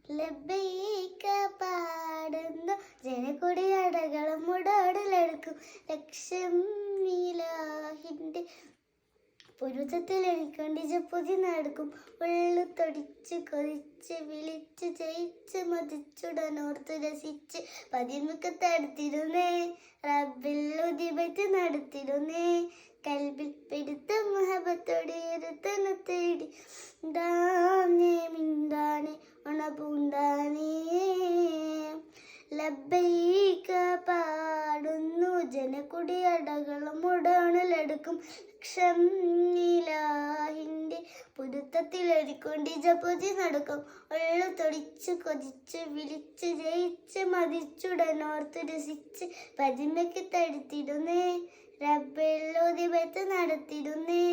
ലബ്ബൈക പാടുന്നു ജനക്കൊടി അടകളും മുടോടിലെടുക്കും ലക്ഷം നീലാഹിന്റെ പൊരുത്തത്തിൽ എനിക്കൊണ്ട് ജപ്പുതി നടക്കും ഉള്ളു തൊടിച്ച് കൊതിച്ച് വിളിച്ച് ജയിച്ച് മതിച്ചുടനോർത്ത് രസിച്ച് പതിമുഖത്തടുത്തിരുന്നേ റബ്ബിൽ ഉദിപറ്റ് നടത്തിരുന്നേ കൽബിൽ പെടുത്ത മുഹബത്തോടെ ഒരുത്തനെ തേടി ദാനേ മിണ്ടാനേ ഉണപൂണ്ടാനേ ലബ്ബൈക പാടുന്നു ജനക്കുടി അടകളും മുടോണിലെടുക്കും ലക്ഷം നീലാഹിന്റെ പുതുത്തത്തിൽ ഒരുക്കൊണ്ട് ജപുതി നടക്കും ഉള്ളു തൊടിച്ച് കൊതിച്ച് വിളിച്ച് ജയിച്ച് മതിച്ചുടനോർത്ത് രസിച്ച് പതിമയ്ക്ക് തടുത്തിരുന്നേ റബ്ബിൽ ഉദിപത്ത് നടത്തിരുന്നേ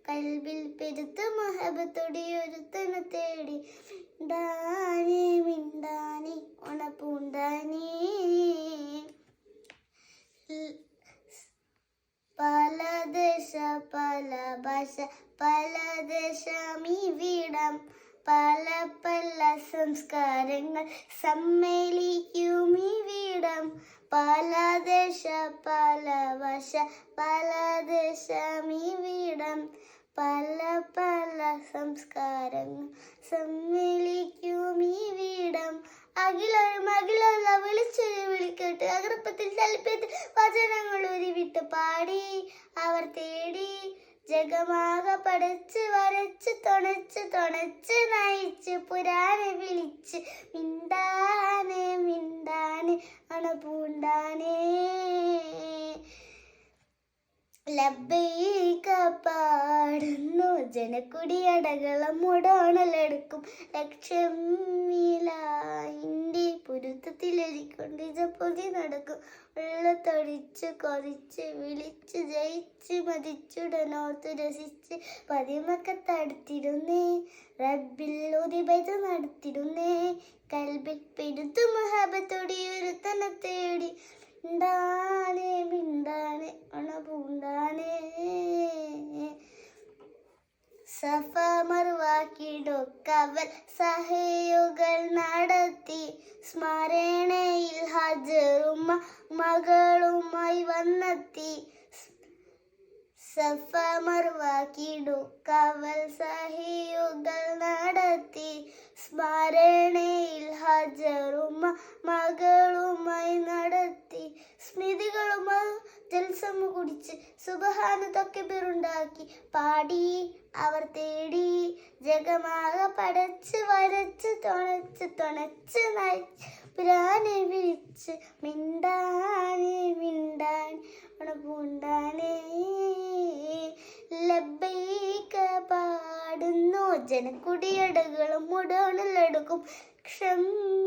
കൽബിൽ പെരുത്ത മഹബത്തോടെ ഒരുത്തനെ തേടി ദാനേ മിണ്ടാനേ ഉണപ്പൂണ്ടാനേ പല ദേശ പല ഭാഷ പല ദേശമിവിടം പല പല സംസ്കാരങ്ങൾ സമ്മേളിക്കുമിവിടം പല ദേശ പല ഭാഷ പല ദേശമിവിടം പല പല സംസ്കാരങ്ങൾ സമ്മേളിക്കുമിവിടം അഖിലൊരു വിളിച്ചൊരു വിളിക്കട്ട് അകൃപ്പത്തിൽ തലപ്പത്തിൽ വചനങ്ങൾ ഉരുവിട്ട് പാടി അവർ തേടി ജഗമാകെ പടച്ച് വരച്ച് തുണച്ച് നയിച്ച് പുരാനെ വിളിച്ച് മിണ്ടാനെ അണപൂണ്ടാനേ ലബ്ബൈക പാടുന്നു ജനക്കുടി അടകളും മുടോണലെടുക്കും ലക്ഷം നീലാഹിന്റെ പൊരുത്തത്തിലരിക്കൊണ്ട് ജപ്പൊതി നടക്കും ഉള്ള തൊടിച്ച് കൊതിച്ച് വിളിച്ച് ജയിച്ച് മതിച്ചുടനോർത്ത് രസിച്ച് പതിമക്കത്തടുത്തിരുന്നേ റബ്ബിൽ ഉദിപത് നടത്തിരുന്നേ കൽബിൽ പെരുത്തു മുഹബത്തോടെ ഒരുത്തനെ തേടി മിണ്ടാനേ ഉണപൂണ്ടാനേ സഫ മറുവാക്കിടുക്കവൽ സഹയുകൾ നടത്തി സ്മരണയിൽ ഹജറും മകളുമായി വന്നെത്തി സഫ മറുവാക്കിടുക്കവൽ സഹയുകൾ നടത്തി സ്മരണയിൽ ഹജറും മകളുമായി നടത്തി സ്മൃതികളും ജൽസമ കുടിച്ച് സുബ്ഹാനതൊക്കെ പേരുണ്ടാക്കി പാടി അവർ തേടി ജഗമാകെ പടച്ച് വരച്ച് തുണച്ച് നയിച്ച് പുരാനെ വിളിച്ച് മിണ്ടാനേ ഉണപൂണ്ടാനേ ലബ്ബൈക പാടുന്നു ജനക്കുടിയടകളും മുടോണിലെടുക്കും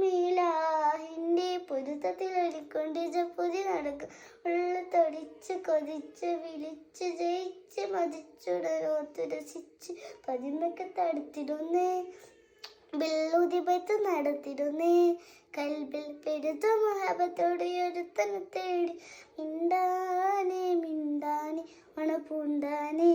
ക്ഷമിലാഹിന്റെ പൊരുത്തത്തിൽ ഒരുക്കൊണ്ട് ജപ്പുതി നടക്കും ഉള്ള തൊടിച്ച് കൊതിച്ച് വിളിച്ച് ജയിച്ച് മതിച്ചുടനോർത്ത് രസിച്ച് പതിമൊക്കെ തടുത്തിരുന്നേ ബില്ലുദിപത്ത് നടത്തിരുന്നേ കൽബിൽ പെരുത്ത മഹബത്തോടെ ഒരുത്തനെ തേടി മിണ്ടാനേ ഉണപൂണ്ടാനേ